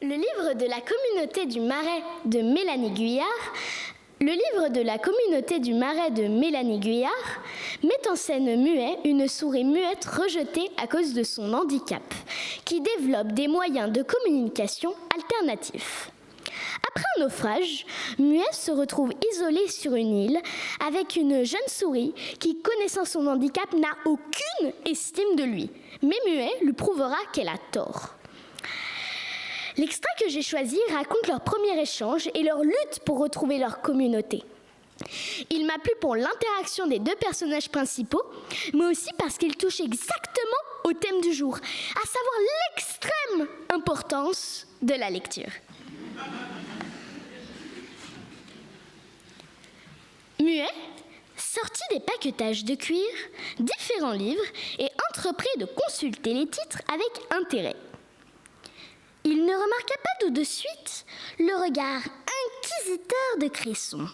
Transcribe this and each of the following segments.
Le livre de la communauté du Marais de Mélanie Guyard, le livre de la communauté du Marais de Mélanie Guyard met en scène Muet, une souris muette rejetée à cause de son handicap, qui développe des moyens de communication alternatifs. Après un naufrage, Muet se retrouve isolé sur une île avec une jeune souris qui, connaissant son handicap, n'a aucune estime de lui. Mais Muet lui prouvera qu'elle a tort. L'extrait que j'ai choisi raconte leur premier échange et leur lutte pour retrouver leur communauté. Il m'a plu pour l'interaction des deux personnages principaux, mais aussi parce qu'il touche exactement au thème du jour, à savoir l'extrême importance de la lecture. Muet sortit des paquetages de cuir différents livres et entreprit de consulter les titres avec intérêt. Il ne remarqua pas tout de suite le regard inquisiteur de Cresson.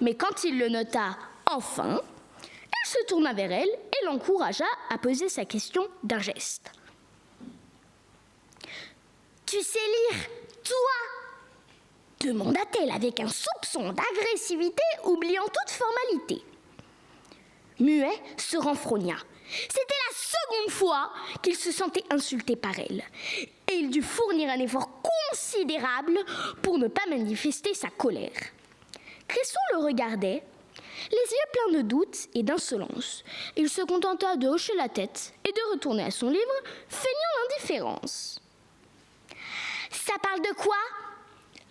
Mais quand il le nota enfin, il se tourna vers elle et l'encouragea à poser sa question d'un geste. « Tu sais lire, toi ?» demanda-t-elle avec un soupçon d'agressivité, oubliant toute formalité. Muet se renfrogna. C'était la seconde fois qu'il se sentait insulté par elle, et il dut fournir un effort considérable pour ne pas manifester sa colère. Cresson le regardait, les yeux pleins de doute et d'insolence. Il se contenta de hocher la tête et de retourner à son livre, feignant l'indifférence. « Ça parle de quoi ?»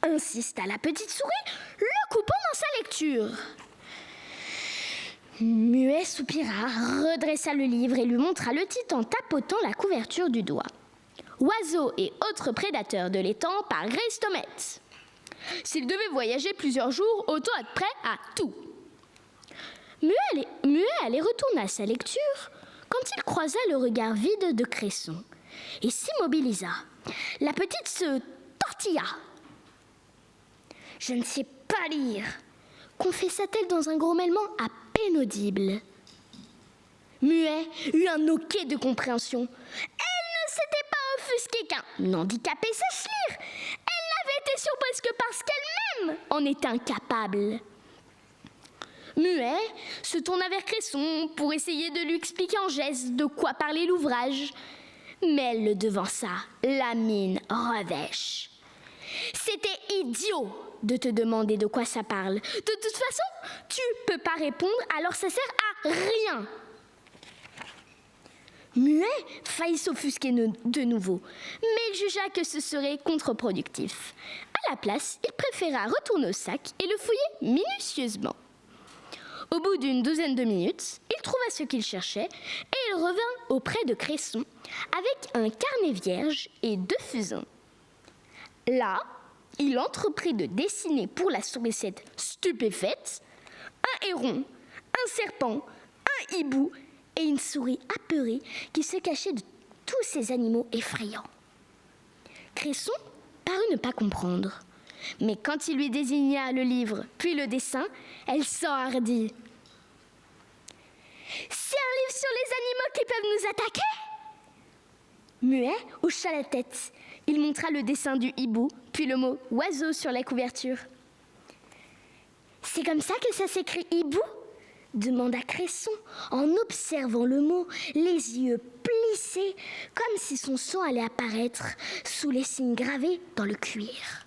insista la petite souris, le coupant dans sa lecture. Muet soupira, redressa le livre et lui montra le titre en tapotant la couverture du doigt. « Oiseaux et autres prédateurs de l'étang » par Grace Tomet. S'il devait voyager plusieurs jours, autant être prêt à tout. Muet allait retourner à sa lecture quand il croisa le regard vide de Cresson et s'immobilisa. La petite se tortilla. « Je ne sais pas lire », confessa-t-elle dans un grommellement à peine audible. Muet eut un hoquet de compréhension. Elle ne s'était pas offusquée qu'un handicapé sache lire. Elle n'avait été surprise que parce qu'elle-même en était incapable. Muet se tourna vers Cresson pour essayer de lui expliquer en gestes de quoi parlait l'ouvrage. Mais elle le devança, la mine revêche. « C'était idiot de te demander de quoi ça parle. De toute façon, tu peux pas répondre, alors ça sert à rien. » Muet faillit s'offusquer de nouveau, mais il jugea que ce serait contre-productif. À la place, il préféra retourner au sac et le fouiller minutieusement. Au bout d'une douzaine de minutes, il trouva ce qu'il cherchait et il revint auprès de Cresson avec un carnet vierge et 2 fusains. Là, il entreprit de dessiner pour la sourisette stupéfaite un héron, un serpent, un hibou et une souris apeurée qui se cachait de tous ces animaux effrayants. Cresson parut ne pas comprendre, mais quand il lui désigna le livre puis le dessin, elle s'enhardit. « C'est un livre sur les animaux qui peuvent nous attaquer ?» Muet hocha la tête. Il montra le dessin du hibou, puis le mot « oiseau » sur la couverture. « C'est comme ça que ça s'écrit hibou ?» demanda Cresson en observant le mot, les yeux plissés, comme si son sang allait apparaître sous les signes gravés dans le cuir.